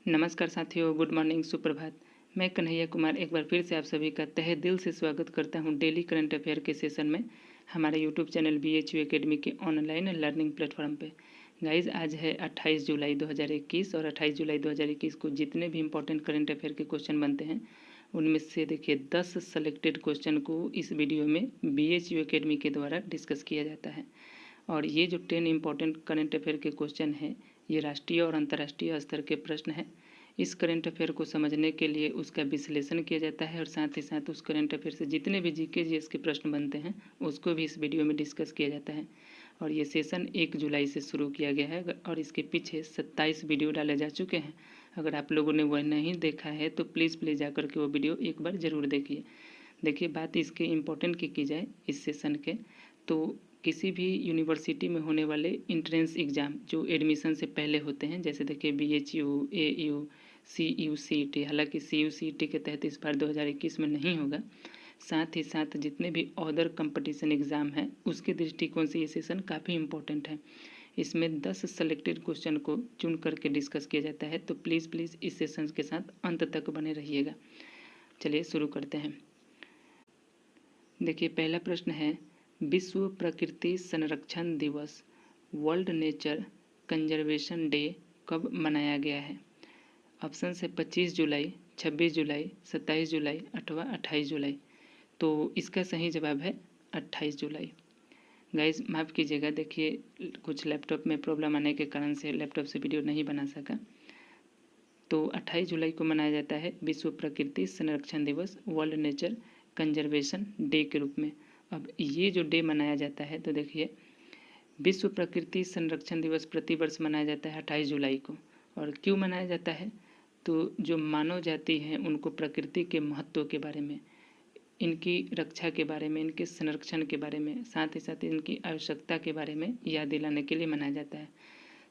नमस्कार साथियों, good morning, सुप्रभात। मैं कन्हैया कुमार एक बार फिर से आप सभी का तहे दिल से स्वागत करता हूं डेली करंट अफेयर के सेशन में हमारे यूट्यूब चैनल BHU एकेडमी के ऑनलाइन लर्निंग प्लेटफॉर्म पे। गाइज, आज है 28 जुलाई 2021 और 28 जुलाई 2021 को जितने भी इंपॉर्टेंट करंट अफेयर के क्वेश्चन बनते हैं उनमें से देखिए 10 सेलेक्टेड क्वेश्चन को इस वीडियो में BHU एकेडमी के द्वारा डिस्कस किया जाता है। और ये जो 10 इम्पॉर्टेंट करंट अफेयर के क्वेश्चन हैं ये राष्ट्रीय और अंतर्राष्ट्रीय स्तर के प्रश्न हैं। इस करंट अफेयर को समझने के लिए उसका विश्लेषण किया जाता है और साथ ही साथ उस करंट अफेयर से जितने भी GK GS के प्रश्न बनते हैं उसको भी इस वीडियो में डिस्कस किया जाता है। और ये सेशन 1 जुलाई से शुरू किया गया है और इसके पीछे 27 वीडियो डाले जा चुके हैं। अगर आप लोगों ने वह नहीं देखा है तो प्लीज़ जाकर के वो वीडियो एक बार ज़रूर देखिए। देखिए, बात इसके इम्पोर्टेंट की जाए इस सेशन के, तो किसी भी यूनिवर्सिटी में होने वाले इंट्रेंस एग्ज़ाम जो एडमिशन से पहले होते हैं, जैसे देखिए BHU, AU, CU, CET, हालांकि CU CET के तहत इस बार 2021 में नहीं होगा। साथ ही साथ जितने भी अदर कंपटीशन एग्ज़ाम हैं उसके दृष्टिकोण से ये सेशन काफ़ी इम्पोर्टेंट है। इसमें 10 सेलेक्टेड क्वेश्चन को चुन करके डिस्कस किया जाता है, तो प्लीज़ इस सेशन के साथ अंत तक बने रहिएगा। चलिए शुरू करते हैं। देखिए, पहला प्रश्न है, विश्व प्रकृति संरक्षण दिवस वर्ल्ड नेचर कंजर्वेशन डे कब मनाया गया है? ऑप्शन है 25 जुलाई, 26 जुलाई, 27 जुलाई अथवा 28 जुलाई। तो इसका सही जवाब है 28 जुलाई। गाइज, माफ़ कीजिएगा, देखिए कुछ लैपटॉप में प्रॉब्लम आने के कारण से लैपटॉप से वीडियो नहीं बना सका। तो 28 जुलाई को मनाया जाता है विश्व प्रकृति संरक्षण दिवस वर्ल्ड नेचर कंजर्वेशन डे के रूप में। अब ये जो डे मनाया जाता है, तो देखिए विश्व प्रकृति संरक्षण दिवस प्रतिवर्ष मनाया जाता है 28 जुलाई को। और क्यों मनाया जाता है? तो जो मानव जाति है उनको प्रकृति के महत्व के बारे में, इनकी रक्षा के बारे में, इनके संरक्षण के बारे में, साथ ही साथ इनकी आवश्यकता के बारे में याद दिलाने के लिए मनाया जाता है।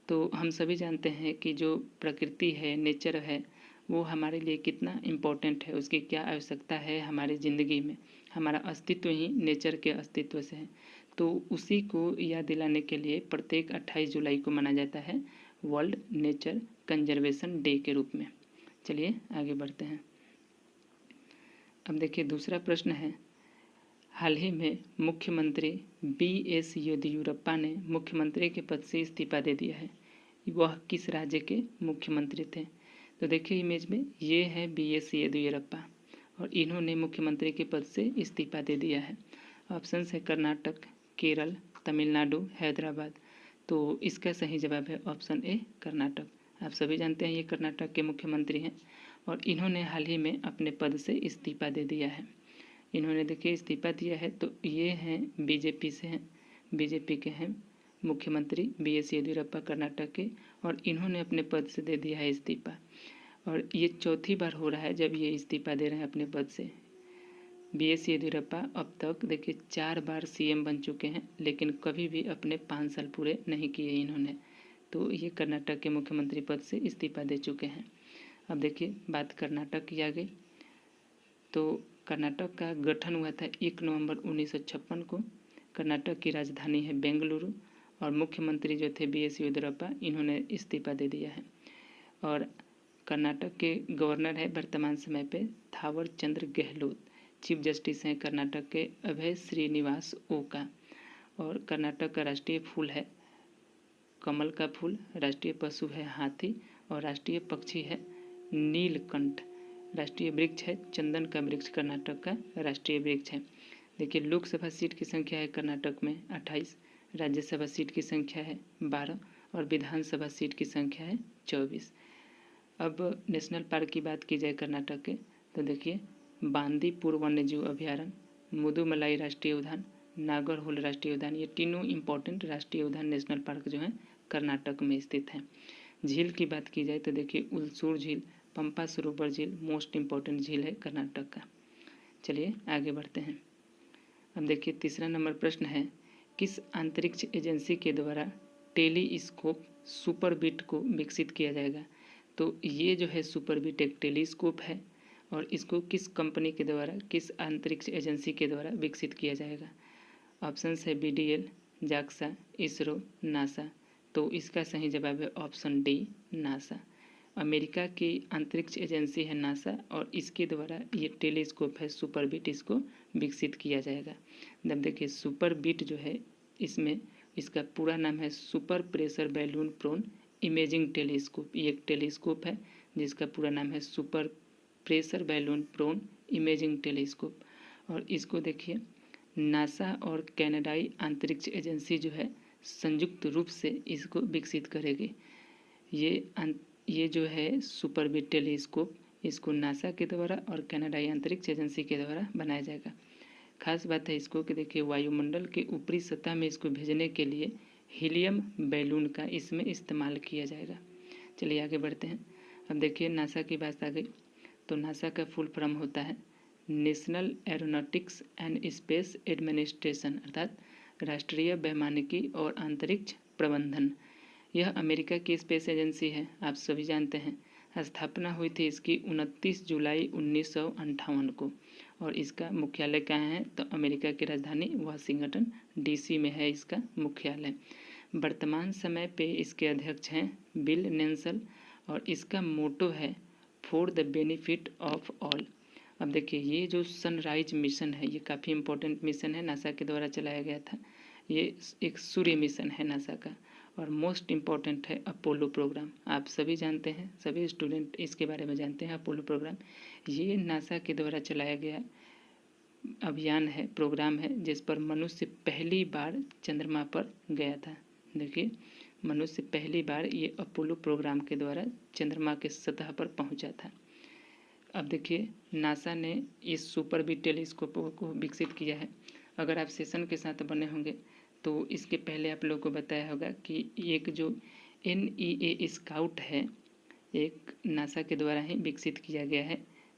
तो हम सभी जानते हैं कि जो प्रकृति है, नेचर है, वो हमारे लिए कितना इम्पोर्टेंट है, उसकी क्या आवश्यकता है हमारी ज़िंदगी में। हमारा अस्तित्व ही नेचर के अस्तित्व से है। तो उसी को याद दिलाने के लिए प्रत्येक 28 जुलाई को मनाया जाता है वर्ल्ड नेचर कंजर्वेशन डे के रूप में। चलिए आगे बढ़ते हैं। अब देखिए दूसरा प्रश्न है, हाल ही में मुख्यमंत्री BS येदियुरप्पा ने मुख्यमंत्री के पद से इस्तीफा दे दिया है। वह किस राज्य के मुख्यमंत्री थे? तो देखिए इमेज में ये है BS येदियुरप्पा और इन्होंने मुख्यमंत्री के पद से इस्तीफा दे दिया है। ऑप्शन है कर्नाटक, केरल, तमिलनाडु, हैदराबाद। तो इसका सही जवाब है ऑप्शन ए, कर्नाटक। आप सभी जानते हैं ये कर्नाटक के मुख्यमंत्री हैं और इन्होंने हाल ही में अपने पद से इस्तीफा दे दिया है। इन्होंने देखिए इस्तीफा दिया है, तो ये हैं BJP से हैं, BJP के हैं मुख्यमंत्री BS येदियुरप्पा कर्नाटक के, और इन्होंने अपने पद से दे दिया है इस्तीफा। और ये चौथी बार हो रहा है जब ये इस्तीफा दे रहे हैं अपने पद से। BS येदियुरप्पा अब तक देखिए 4 बार CM बन चुके हैं, लेकिन कभी भी अपने 5 साल पूरे नहीं किए इन्होंने। तो ये कर्नाटक के मुख्यमंत्री पद से इस्तीफा दे चुके हैं। अब देखिए बात कर्नाटक की आ गई, तो कर्नाटक का गठन हुआ था 1 नवंबर 1956 को। कर्नाटक की राजधानी है बेंगलुरु और मुख्यमंत्री जो थे BS येदियुरप्पा, इन्होंने इस्तीफा दे दिया है। और कर्नाटक के गवर्नर है वर्तमान समय पे थावर चंद्र गहलोत। चीफ जस्टिस हैं कर्नाटक के अभय श्रीनिवास ओका। और कर्नाटक का राष्ट्रीय फूल है कमल का फूल, राष्ट्रीय पशु है हाथी और राष्ट्रीय पक्षी है नीलकंठ। राष्ट्रीय वृक्ष है चंदन का वृक्ष, कर्नाटक का राष्ट्रीय वृक्ष है। देखिए लोकसभा सीट की संख्या है कर्नाटक में 28, राज्यसभा सीट की संख्या है 12 और विधानसभा सीट की संख्या है 24। अब नेशनल पार्क की बात की जाए कर्नाटक के, तो देखिए बांदीपुर वन्यजीव अभ्यारण्य, मुदुमलाई राष्ट्रीय उद्यान, नागरहोल राष्ट्रीय उद्यान, ये तीनों इम्पोर्टेंट राष्ट्रीय उद्यान नेशनल पार्क जो हैं कर्नाटक में स्थित हैं। झील की बात की जाए तो देखिए उलसूर झील, पंपा सरोवर झील मोस्ट इम्पोर्टेंट झील है कर्नाटक का। चलिए आगे बढ़ते हैं। अब देखिए तीसरा नंबर प्रश्न है, किस अंतरिक्ष एजेंसी के द्वारा टेलीस्कोप सुपरबिट को विकसित किया जाएगा? तो ये जो है सुपरबिट एक टेलीस्कोप है और इसको किस कंपनी के द्वारा, किस अंतरिक्ष एजेंसी के द्वारा विकसित किया जाएगा? ऑप्शन है BDL, जाक्सा, इसरो, नासा। तो इसका सही जवाब है ऑप्शन डी, नासा। अमेरिका की अंतरिक्ष एजेंसी है नासा, और इसके द्वारा ये टेलीस्कोप है सुपर बीट, इसको विकसित किया जाएगा। जब देखिए सुपर बीट जो है इसमें इसका पूरा नाम है super pressure balloon prone imaging telescope. ये एक टेलीस्कोप है जिसका पूरा नाम है super pressure balloon prone imaging telescope. और इसको देखिए नासा और कनाडाई अंतरिक्ष एजेंसी जो है संयुक्त रूप से इसको विकसित करेगी। ये जो है सुपर बीट टेलीस्कोप इसको नासा के द्वारा और कनाडाई अंतरिक्ष एजेंसी के द्वारा बनाया जाएगा। खास बात है इसको कि देखिए वायुमंडल के ऊपरी सतह में इसको भेजने के लिए हीलियम बैलून का इसमें इस्तेमाल किया जाएगा। चलिए आगे बढ़ते हैं। अब देखिए नासा की बात आ गई, तो नासा का फुल फॉर्म होता है national aeronautics and space administration, अर्थात राष्ट्रीय वैमानिकी और अंतरिक्ष प्रबंधन। यह अमेरिका की स्पेस एजेंसी है, आप सभी जानते हैं। स्थापना हुई थी इसकी 29 जुलाई 1958 को, और इसका मुख्यालय कहाँ है, तो अमेरिका की राजधानी वाशिंगटन डीसी में है इसका मुख्यालय। वर्तमान समय पे इसके अध्यक्ष हैं बिल नेल्सन, और इसका मोटो है for the benefit of all. अब देखिए ये जो सनराइज मिशन है ये काफ़ी इम्पोर्टेंट मिशन है, नासा के द्वारा चलाया गया था। ये एक सूर्य मिशन है नासा का, और मोस्ट इम्पॉर्टेंट है अपोलो प्रोग्राम। आप सभी जानते हैं, सभी स्टूडेंट इसके बारे में जानते हैं अपोलो प्रोग्राम। ये नासा के द्वारा चलाया गया अभियान है, प्रोग्राम है, जिस पर मनुष्य पहली बार चंद्रमा पर गया था। देखिए मनुष्य पहली बार ये अपोलो प्रोग्राम के द्वारा चंद्रमा के सतह पर पहुंचा था। अब देखिए नासा ने इस सुपर बीट टेलीस्कोप को विकसित किया है। अगर आप सेशन के साथ बने होंगे तो इसके पहले आप लोगों को बताया होगा कि एक जो NEA स्काउट है एक नासा के द्वारा ही विकसित किया गया है।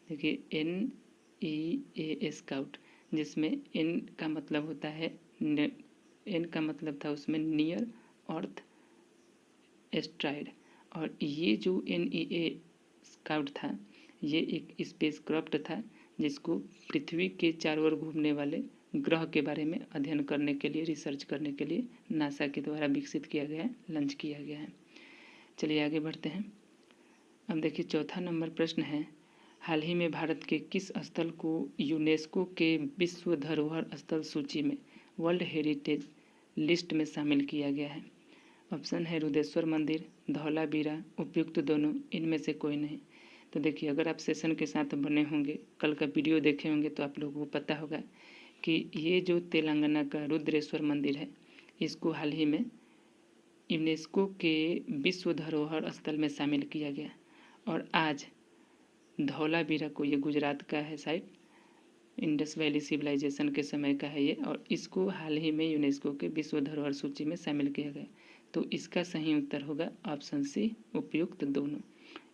देखिए NEA स्काउट, जिसमें N का मतलब होता है N का मतलब था उसमें नियर अर्थ एस्ट्राइड, और ये जो NEA स्काउट था ये एक स्पेस क्राफ्ट था जिसको पृथ्वी के चारों ओर घूमने वाले ग्रह के बारे में अध्ययन करने के लिए, रिसर्च करने के लिए नासा के द्वारा विकसित किया गया है, लॉन्च किया गया है। चलिए आगे बढ़ते हैं। अब देखिए चौथा नंबर प्रश्न है, हाल ही में भारत के किस स्थल को यूनेस्को के विश्व धरोहर स्थल सूची में वर्ल्ड हेरिटेज लिस्ट में शामिल किया गया है? ऑप्शन है रुद्रेश्वर मंदिर, धौलावीरा, उपयुक्त दोनों, इनमें से कोई नहीं। तो देखिए अगर आप सेशन के साथ बने होंगे, कल का वीडियो देखे होंगे तो आप लोगों को पता होगा कि ये जो तेलंगाना का रुद्रेश्वर मंदिर है इसको हाल ही में यूनेस्को के विश्व धरोहर स्थल में शामिल किया गया। और आज धौलावीरा को, ये गुजरात का है साइट, इंडस वैली सिविलाइजेशन के समय का है ये, और इसको हाल ही में यूनेस्को के विश्व धरोहर सूची में शामिल किया गया। तो इसका सही उत्तर होगा ऑप्शन सी, उपयुक्त दोनों।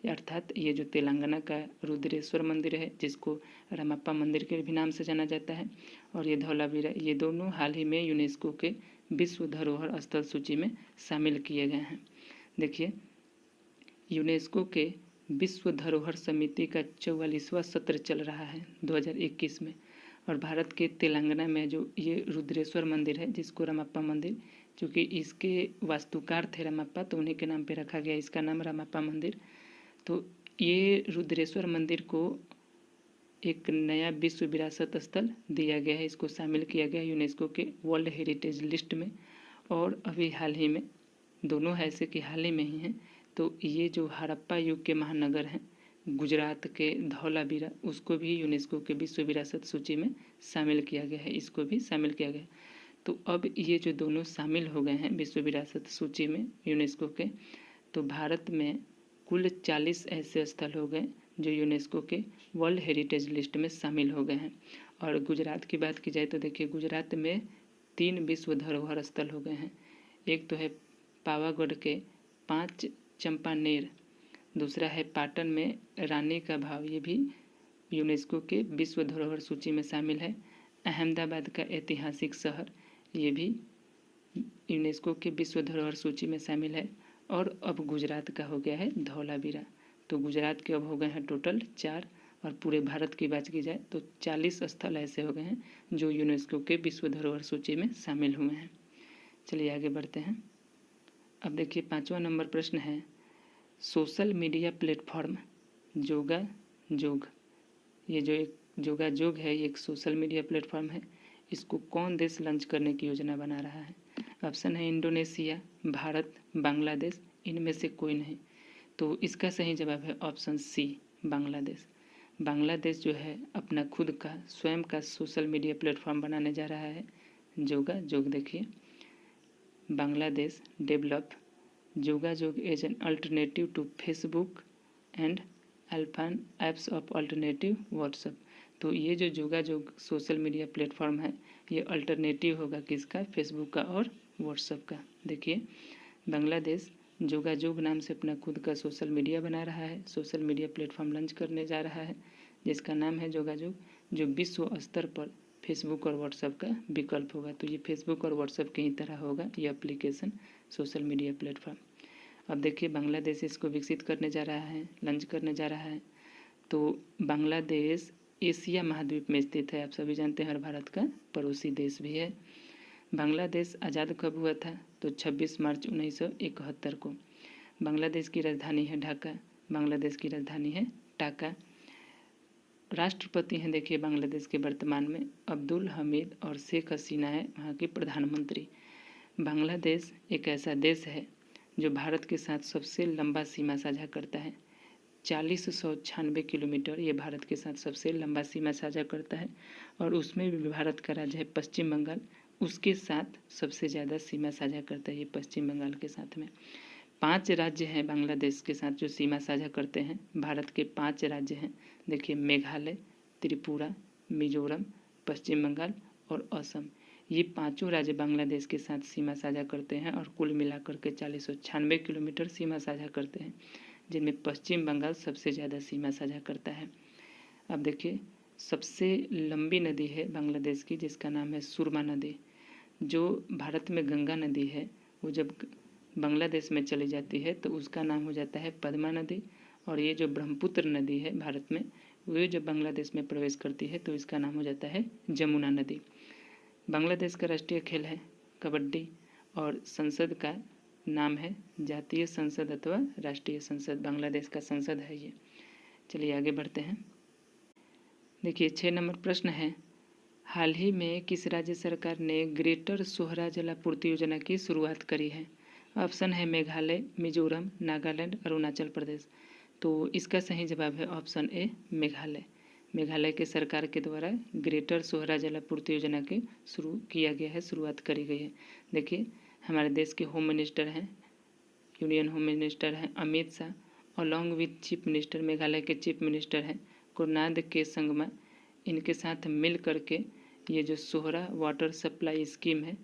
अर्थात ये जो तेलंगाना का रुद्रेश्वर मंदिर है जिसको रामप्पा मंदिर के भी नाम से जाना जाता है, और ये धौलावीरा, ये दोनों हाल ही में यूनेस्को के विश्व धरोहर स्थल सूची में शामिल किए गए हैं। देखिए यूनेस्को के विश्व धरोहर समिति का 44वां सत्र चल रहा है 2021 में, और भारत के तेलंगाना में जो ये रुद्रेश्वर मंदिर है जिसको रामप्पा मंदिर, चूँकि इसके वास्तुकार थे रामप्पा तो उन्हीं के नाम पे रखा गया इसका नाम रामप्पा मंदिर। तो ये रुद्रेश्वर मंदिर को एक नया विश्व विरासत स्थल दिया गया है, इसको शामिल किया गया यूनेस्को के वर्ल्ड हेरिटेज लिस्ट में। और अभी हाल ही में दोनों है ऐसे कि हाल ही में ही हैं, तो ये जो हड़प्पा युग के महानगर हैं गुजरात के धौलावीरा, उसको भी यूनेस्को के विश्व विरासत सूची में शामिल किया गया है, इसको भी शामिल किया गया। तो अब ये जो दोनों शामिल हो गए हैं विश्व विरासत सूची में यूनेस्को के, तो भारत में कुल 40 ऐसे स्थल हो गए जो यूनेस्को के वर्ल्ड हेरिटेज लिस्ट में शामिल हो गए हैं। और गुजरात की बात की जाए तो देखिए गुजरात में 3 विश्व धरोहर स्थल हो गए हैं। एक तो है पावागढ़ के 5 चंपानेर, दूसरा है पाटन में रानी का भाव, ये भी यूनेस्को के विश्व धरोहर सूची में शामिल है। अहमदाबाद का ऐतिहासिक शहर, ये भी यूनेस्को के विश्व धरोहर सूची में शामिल है। और अब गुजरात का हो गया है धौलावीरा। तो गुजरात के अब हो गए हैं टोटल 4, और पूरे भारत की बात की जाए तो 40 स्थल ऐसे हो गए हैं जो यूनेस्को के विश्व धरोहर सूची में शामिल हुए हैं। चलिए आगे बढ़ते हैं। अब देखिए 5वां नंबर प्रश्न है, सोशल मीडिया प्लेटफॉर्म जोगा जोग, ये जो एक जोगा जोग है ये एक सोशल मीडिया प्लेटफॉर्म है, इसको कौन देश लॉन्च करने की योजना बना रहा है? ऑप्शन है इंडोनेशिया, भारत, बांग्लादेश, इनमें से कोई नहीं। तो इसका सही जवाब है ऑप्शन सी, बांग्लादेश। बांग्लादेश जो है अपना खुद का स्वयं का सोशल मीडिया प्लेटफॉर्म बनाने जा रहा है, जोगा जोग। देखिए, Bangladesh develop Jogajog as an alternative to Facebook and अल्फान एप्स ऑफ अल्टरनेटिव व्हाट्सएप। तो ये जो जोगाजोग सोशल मीडिया प्लेटफॉर्म है ये अल्टरनेटिव होगा किसका? फेसबुक का और व्हाट्सएप का। देखिए, बांग्लादेश जोगाजोग नाम से अपना खुद का सोशल मीडिया बना रहा है, सोशल मीडिया प्लेटफॉर्म लॉन्च करने जा रहा है जिसका नाम है जोगाजोग, जो विश्व स्तर पर फेसबुक और व्हाट्सएप का विकल्प होगा। तो ये फेसबुक और व्हाट्सएप की ही तरह होगा ये एप्लीकेशन, सोशल मीडिया प्लेटफॉर्म। अब देखिए, बांग्लादेश इसको विकसित करने जा रहा है, लॉन्च करने जा रहा है। तो बांग्लादेश एशिया महाद्वीप में स्थित है, आप सभी जानते हैं, हर भारत का पड़ोसी देश भी है। बांग्लादेश आज़ाद कब हुआ था? तो 26 मार्च 1971 को। बांग्लादेश की राजधानी है ढाका, बांग्लादेश की राजधानी है ढाका। राष्ट्रपति हैं देखिए बांग्लादेश के वर्तमान में अब्दुल हमीद, और शेख हसीना है वहाँ की प्रधानमंत्री। बांग्लादेश एक ऐसा देश है जो भारत के साथ सबसे लंबा सीमा साझा करता है, 4096 किलोमीटर ये भारत के साथ सबसे लंबा सीमा साझा करता है। और उसमें भी भारत का राज्य है पश्चिम बंगाल, उसके साथ सबसे ज़्यादा सीमा साझा करता है ये पश्चिम बंगाल के साथ में। 5 राज्य हैं बांग्लादेश के साथ जो सीमा साझा करते हैं, भारत के 5 राज्य हैं। देखिए, मेघालय, त्रिपुरा, मिजोरम, पश्चिम बंगाल और असम, ये पांचों राज्य बांग्लादेश के साथ सीमा साझा करते हैं और कुल मिलाकर के 4096 किलोमीटर सीमा साझा करते हैं, जिनमें पश्चिम बंगाल सबसे ज़्यादा सीमा साझा करता है। अब देखिए, सबसे लंबी नदी है बांग्लादेश की जिसका नाम है सुरमा नदी। जो भारत में गंगा नदी है वो जब बांग्लादेश में चली जाती है तो उसका नाम हो जाता है पद्मा नदी, और ये जो ब्रह्मपुत्र नदी है भारत में वो जब बांग्लादेश में प्रवेश करती है तो इसका नाम हो जाता है जमुना नदी। बांग्लादेश का राष्ट्रीय खेल है कबड्डी, और संसद का नाम है जातीय संसद अथवा राष्ट्रीय संसद, बांग्लादेश का संसद है ये। चलिए आगे बढ़ते हैं। देखिए, 6 नंबर प्रश्न है, हाल ही में किस राज्य सरकार ने ग्रेटर सोहरा जलापूर्ति योजना की शुरुआत करी है? ऑप्शन है मेघालय, मिजोरम, नागालैंड, अरुणाचल प्रदेश। तो इसका सही जवाब है ऑप्शन ए, मेघालय। मेघालय के सरकार के द्वारा ग्रेटर सोहरा जलापूर्ति योजना के शुरू किया गया है, शुरुआत करी गई है। देखिए, हमारे देश के होम मिनिस्टर हैं, यूनियन होम मिनिस्टर हैं Amit Shah, along with chief minister, Meghalaya के चीफ मिनिस्टर हैं कुरनाद के संगमा, इनके साथ मिल करके ये जो सोहरा वाटर सप्लाई स्कीम है,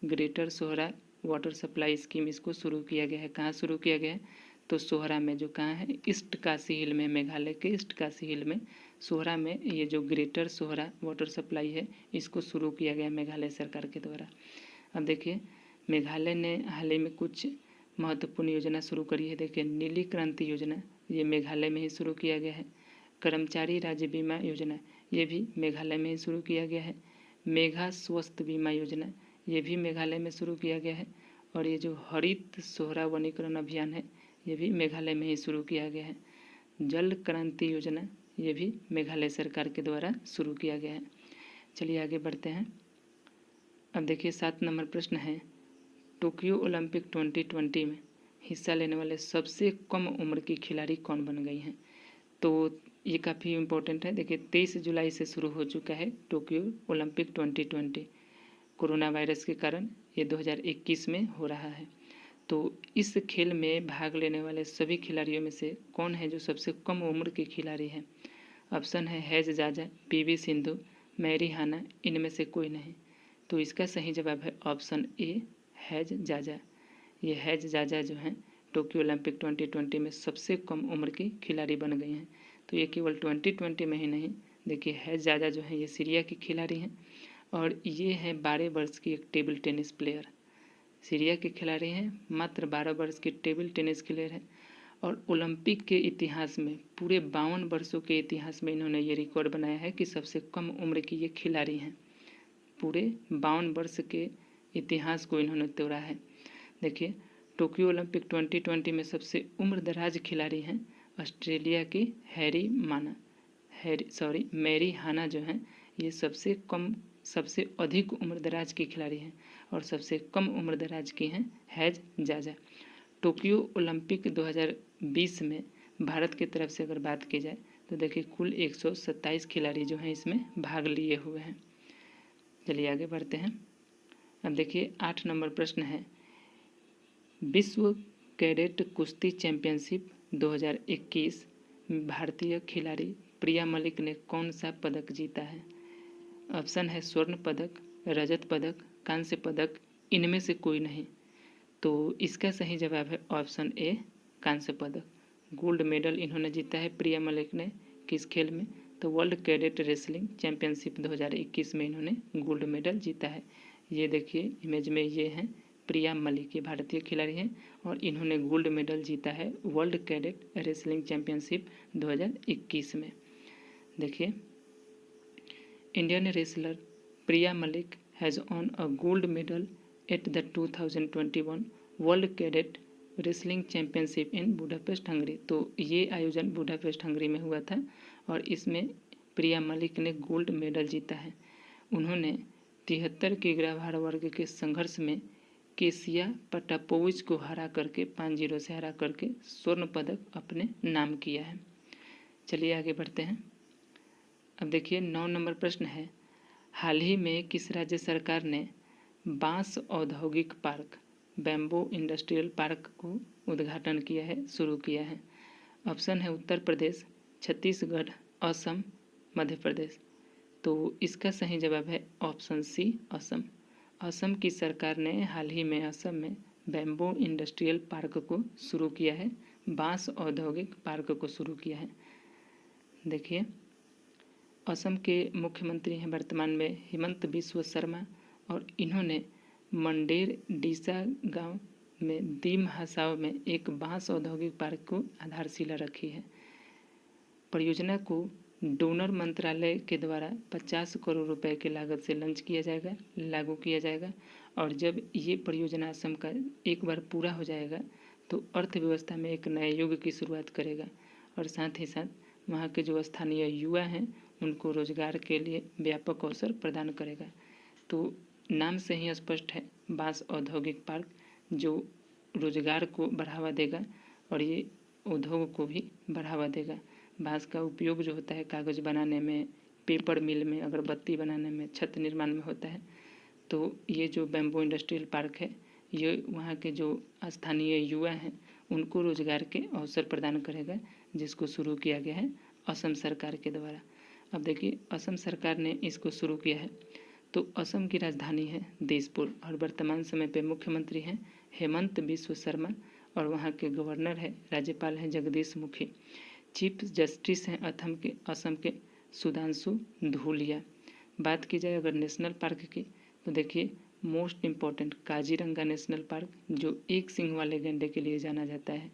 greater Sohra water supply scheme, इसको शुरू किया गया है। कहाँ शुरू किया गया है? तो सोहरा में, जो कहाँ है, ईस्ट काशी हिल में, मेघालय के ईस्ट काशी हिल में सोहरा में ये जो ग्रेटर सोहरा वाटर सप्लाई है इसको शुरू किया गया मेघालय सरकार के द्वारा। अब देखिए, मेघालय ने हाल ही में कुछ महत्वपूर्ण योजना शुरू करी है। देखिए, नीली क्रांति योजना, ये मेघालय में ही शुरू किया गया है। कर्मचारी राज्य बीमा योजना, ये भी मेघालय में ही शुरू किया गया है। मेघा स्वास्थ्य बीमा योजना, ये भी मेघालय में शुरू किया गया है। और ये जो हरित सोहरा वनीकरण अभियान है ये भी मेघालय में ही शुरू किया गया है। जल क्रांति योजना, ये भी मेघालय सरकार के द्वारा शुरू किया गया है। चलिए आगे बढ़ते हैं। अब देखिए, 7 नंबर प्रश्न है, टोक्यो ओलंपिक 2020 में हिस्सा लेने वाले सबसे कम उम्र की खिलाड़ी कौन बन गई हैं? तो ये काफ़ी इम्पोर्टेंट है। देखिए, 23 जुलाई से शुरू हो चुका है टोक्यो ओलंपिक 2020, कोरोना वायरस के कारण ये 2021 में हो रहा है। तो इस खेल में भाग लेने वाले सभी खिलाड़ियों में से कौन है जो सबसे कम उम्र के खिलाड़ी हैं? ऑप्शन है has Jaja, PV Sindhu, Mary हाना, इनमें से कोई नहीं। तो इसका सही जवाब है ऑप्शन ए, हैज जाजा। ये हैज जाजा जो हैं टोक्यो ओलंपिक 2020 में सबसे कम उम्र की खिलाड़ी बन गई हैं। तो ये केवल 2020 में ही नहीं, देखिए हैज जाजा जो हैं ये सीरिया की खिलाड़ी हैं, और ये है 12 वर्ष की एक टेबल टेनिस प्लेयर, सीरिया के खिलाड़ी हैं, मात्र 12 वर्ष के टेबल टेनिस प्लेयर हैं। और ओलंपिक के इतिहास में, पूरे 52 वर्षों के इतिहास में इन्होंने ये रिकॉर्ड बनाया है कि सबसे कम उम्र की ये खिलाड़ी हैं। पूरे 52 वर्ष के इतिहास को इन्होंने तोड़ा है। देखिए, टोक्यो ओलंपिक 2020 में सबसे उम्रदराज खिलाड़ी हैं ऑस्ट्रेलिया की मैरी हाना जो हैं ये सबसे अधिक उम्रदराज की खिलाड़ी हैं और सबसे कम उम्रदराज की हैं हैज जाजा। टोक्यो ओलंपिक 2020 में भारत की तरफ से अगर बात की जाए तो देखिए कुल 127 खिलाड़ी जो हैं इसमें भाग लिए हुए हैं। चलिए आगे बढ़ते हैं। अब देखिए 8 नंबर प्रश्न है, विश्व कैडेट कुश्ती चैंपियनशिप 2021 में भारतीय खिलाड़ी प्रिया मलिक ने कौन सा पदक जीता है? ऑप्शन है स्वर्ण पदक, रजत पदक, कांस्य पदक, इनमें से कोई नहीं। तो इसका सही जवाब है ऑप्शन ए, कांस्य पदक। गोल्ड मेडल इन्होंने जीता है प्रिया मलिक ने किस खेल में? तो वर्ल्ड कैडेट रेसलिंग चैंपियनशिप 2021 में इन्होंने गोल्ड मेडल जीता है। ये देखिए इमेज में ये हैं प्रिया मलिक, ये भारतीय खिलाड़ी हैं और इन्होंने गोल्ड मेडल जीता है वर्ल्ड कैडेट रेसलिंग चैंपियनशिप 2021 में। देखिए Indian wrestler Priya Malik has on a gold medal at the 2021 world cadet wrestling championship in Budapest Hungary. तो ये आयोजन बुडापेस्ट हंगरी में हुआ था और इसमें प्रिया मलिक ने गोल्ड मेडल जीता है। उन्होंने 73 किग्रा भार वर्ग के संघर्ष में केसिया पटापोविच को हरा करके 5-0 से हरा करके स्वर्ण पदक अपने नाम किया है। चलिए आगे बढ़ते हैं। अब देखिए 9 नंबर प्रश्न है, हाल ही में किस राज्य सरकार ने बांस औद्योगिक पार्क बैम्बो इंडस्ट्रियल पार्क को उद्घाटन किया है, शुरू किया है? ऑप्शन है उत्तर प्रदेश, छत्तीसगढ़, असम, मध्य प्रदेश। तो इसका सही जवाब है ऑप्शन सी, असम। असम की सरकार ने हाल ही में असम में बैम्बो इंडस्ट्रियल पार्क को शुरू किया है, बांस औद्योगिक पार्क को शुरू किया है। देखिए असम के मुख्यमंत्री हैं वर्तमान में हिमंत बिस्व शर्मा और इन्होंने मंडेर डीसा गांव में दीम हसाव में एक बांस औद्योगिक पार्क को आधारशिला रखी है। परियोजना को डोनर मंत्रालय के द्वारा 50 करोड़ रुपए की लागत से लागू किया जाएगा और जब ये परियोजना असम का एक बार पूरा हो जाएगा तो अर्थव्यवस्था में एक नए युग की शुरुआत करेगा और साथ ही साथ वहाँ के जो स्थानीय युवा हैं उनको रोजगार के लिए व्यापक अवसर प्रदान करेगा। तो नाम से ही स्पष्ट है, बांस औद्योगिक पार्क जो रोजगार को बढ़ावा देगा और ये उद्योग को भी बढ़ावा देगा। बांस का उपयोग जो होता है कागज़ बनाने में, पेपर मिल में, अगरबत्ती बनाने में, छत निर्माण में होता है। तो ये जो बैम्बो इंडस्ट्रियल पार्क है ये वहाँ के जो स्थानीय युवा हैं उनको रोजगार के अवसर प्रदान करेगा, जिसको शुरू किया गया है असम सरकार के द्वारा। अब देखिए असम सरकार ने इसको शुरू किया है। तो असम की राजधानी है दिसपुर और वर्तमान समय पे मुख्यमंत्री हैं हेमंत बिस्व शर्मा और वहाँ के गवर्नर है, राज्यपाल हैं जगदीश मुखी। चीफ जस्टिस हैं असम के सुधांशु धूलिया। बात की जाए अगर नेशनल पार्क की तो देखिए most important Kaziranga national park जो एक सिंह वाले गैंडे के लिए जाना जाता है।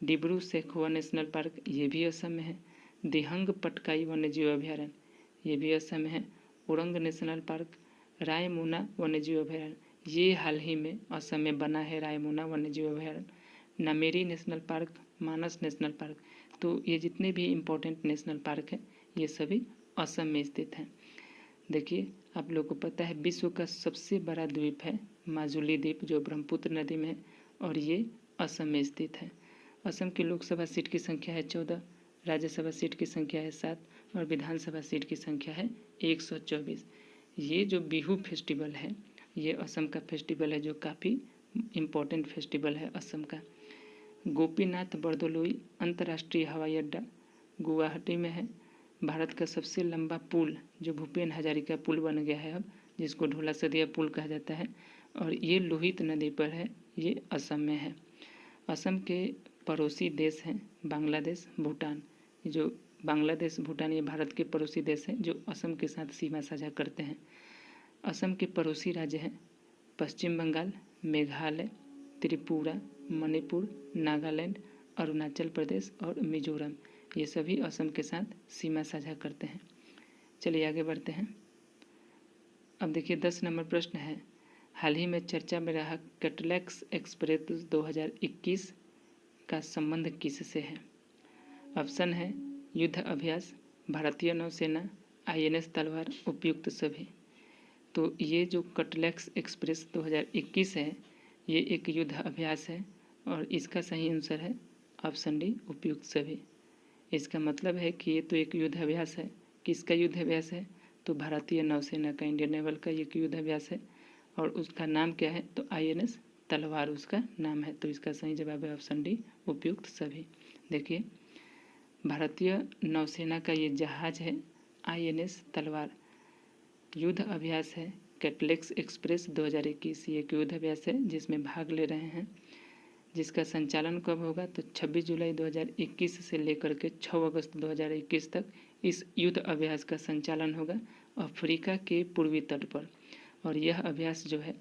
डिब्रू सैखोवा नेशनल पार्क ये भी असम में है। दिहंग पटकाई वन्यजीव अभयारण्य ये भी असम में है। उरंग नेशनल पार्क, रायमोना वन्यजीव अभयारण्य ये हाल ही में असम में बना है, रायमोना वन्यजीव अभयारण्य। नामेरी नेशनल पार्क, मानस नेशनल पार्क, तो ये जितने भी इम्पोर्टेंट नेशनल पार्क हैं ये सभी असम में स्थित हैं। देखिए आप लोगों को पता है विश्व का सबसे बड़ा द्वीप है माजुली द्वीप जो ब्रह्मपुत्र नदी में है और ये असम में स्थित है। असम की लोकसभा सीट की संख्या है 14, राज्यसभा सीट की संख्या है 7 और विधानसभा सीट की संख्या है 124। ये जो बिहू फेस्टिवल है ये असम का फेस्टिवल है जो काफ़ी इम्पोर्टेंट फेस्टिवल है असम का। गोपीनाथ बरदलोई अंतर्राष्ट्रीय हवाई अड्डा गुवाहाटी में है। भारत का सबसे लंबा पुल जो भूपेन हजारिका पुल बन गया है अब, जिसको ढोला सदिया पुल कहा जाता है और ये लोहित नदी पर है, ये असम में है। असम के पड़ोसी देश हैं बांग्लादेश, भूटान। जो बांग्लादेश, भूटान ये भारत के पड़ोसी देश हैं जो असम के साथ सीमा साझा करते हैं। असम के पड़ोसी राज्य हैं पश्चिम बंगाल, मेघालय, त्रिपुरा, मणिपुर, नागालैंड, अरुणाचल प्रदेश और मिजोरम। ये सभी असम के साथ सीमा साझा करते हैं। चलिए आगे बढ़ते हैं। अब देखिए 10 नंबर प्रश्न है, हाल ही में चर्चा में रहा कैटलेक्स एक्सप्रेस 2021 का संबंध किससे है? ऑप्शन है युद्ध अभ्यास, भारतीय नौसेना, INS तलवार, उपयुक्त सभी। तो ये जो कैटलेक्स एक्सप्रेस 2021 है ये एक युद्ध अभ्यास है और इसका सही आंसर है ऑप्शन डी, उपयुक्त सभी। इसका मतलब है कि ये तो एक युद्ध अभ्यास है। किसका युद्ध अभ्यास है? तो भारतीय नौसेना का, इंडियन नेवल का एक युद्ध अभ्यास है और उसका नाम क्या है? तो INS तलवार उसका नाम है। तो इसका सही जवाब है ऑप्शन डी, उपयुक्त सभी। देखिए भारतीय नौसेना का ये जहाज है INS तलवार, युद्ध अभ्यास है कैटलेक्स एक्सप्रेस 2021। ये एक युद्ध अभ्यास है जिसमें भाग ले रहे हैं, जिसका संचालन कब होगा? तो 26 जुलाई 2021 से लेकर के 6 अगस्त 2021 तक इस युद्ध अभ्यास का संचालन होगा अफ्रीका के पूर्वी तट पर। और यह अभ्यास जो है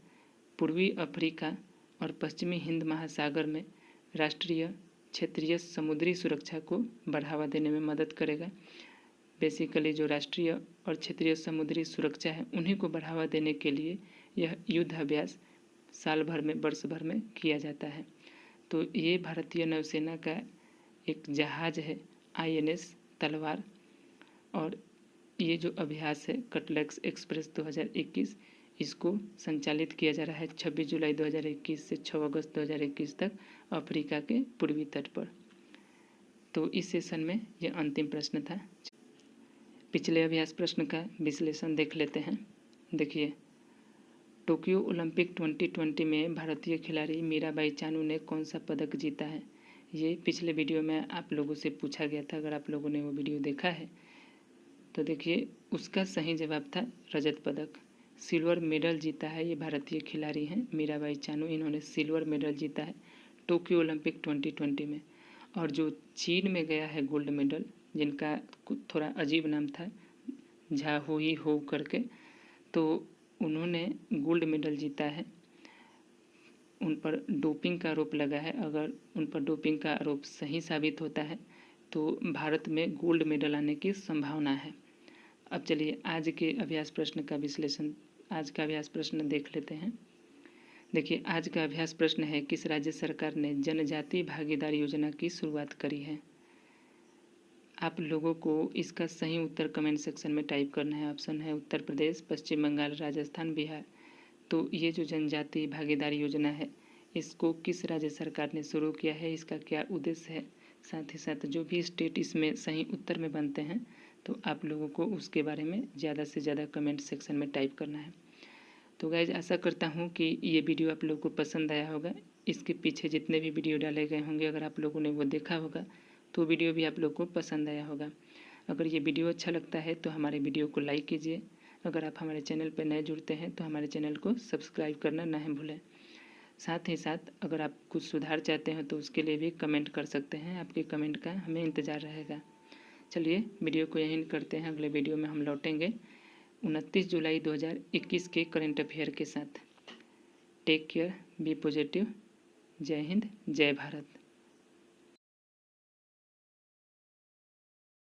पूर्वी अफ्रीका और पश्चिमी हिंद महासागर में राष्ट्रीय क्षेत्रीय समुद्री सुरक्षा को बढ़ावा देने में मदद करेगा। बेसिकली जो राष्ट्रीय और क्षेत्रीय समुद्री सुरक्षा है उन्हीं को बढ़ावा देने के लिए यह युद्ध अभ्यास साल भर में, वर्ष भर में किया जाता है। तो ये भारतीय नौसेना का एक जहाज है INS तलवार और ये जो अभ्यास है कैटलेक्स एक्सप्रेस 2021 इसको संचालित किया जा रहा है 26 जुलाई 2021 से 6 अगस्त 2021 तक अफ्रीका के पूर्वी तट पर। तो इस सेशन में यह अंतिम प्रश्न था। पिछले अभ्यास प्रश्न का विश्लेषण देख लेते हैं। देखिए टोक्यो ओलंपिक 2020 में भारतीय खिलाड़ी मीराबाई चानू ने कौन सा पदक जीता है? ये पिछले वीडियो में आप लोगों से पूछा गया था। अगर आप लोगों ने वो वीडियो देखा है तो देखिए उसका सही जवाब था रजत पदक। सिल्वर मेडल जीता है ये भारतीय खिलाड़ी हैं मीराबाई चानू, इन्होंने सिल्वर मेडल जीता है टोक्यो ओलंपिक 2020 में। और जो चीन में गया है गोल्ड मेडल, जिनका थोड़ा अजीब नाम था झा हो ही हो करके, तो उन्होंने गोल्ड मेडल जीता है। उन पर डोपिंग का आरोप लगा है। अगर उन पर डोपिंग का आरोप सही साबित होता है तो भारत में गोल्ड मेडल आने की संभावना है। अब चलिए आज के अभ्यास प्रश्न का विश्लेषण, आज का अभ्यास प्रश्न देख लेते हैं। देखिए आज का अभ्यास प्रश्न है किस राज्य सरकार ने जनजातीय भागीदार योजना की शुरुआत करी है? आप लोगों को इसका सही उत्तर कमेंट सेक्शन में टाइप करना है। ऑप्शन है उत्तर प्रदेश, पश्चिम बंगाल, राजस्थान, बिहार। तो ये जो जनजातीय भागीदारी योजना है इसको किस राज्य सरकार ने शुरू किया है, इसका क्या उद्देश्य है, साथ ही साथ जो भी स्टेट इसमें सही उत्तर में बनते हैं तो आप लोगों को उसके बारे में ज़्यादा से ज़्यादा कमेंट सेक्शन में टाइप करना है। तो गाइज आशा करता हूँ कि ये वीडियो आप लोगों को पसंद आया होगा। इसके पीछे जितने भी वीडियो डाले गए होंगे अगर आप लोगों ने वो देखा होगा तो वीडियो भी आप लोग को पसंद आया होगा। अगर ये वीडियो अच्छा लगता है तो हमारे वीडियो को लाइक कीजिए। अगर आप हमारे चैनल पर नए जुड़ते हैं तो हमारे चैनल को सब्सक्राइब करना ना भूलें। साथ ही साथ अगर आप कुछ सुधार चाहते हैं तो उसके लिए भी कमेंट कर सकते हैं। आपके कमेंट का हमें इंतज़ार रहेगा। चलिए वीडियो को यहीं करते हैं। अगले वीडियो में हम लौटेंगे 29 जुलाई 2021 के करंट अफेयर के साथ। Take care, be positive. जय हिंद, जय भारत।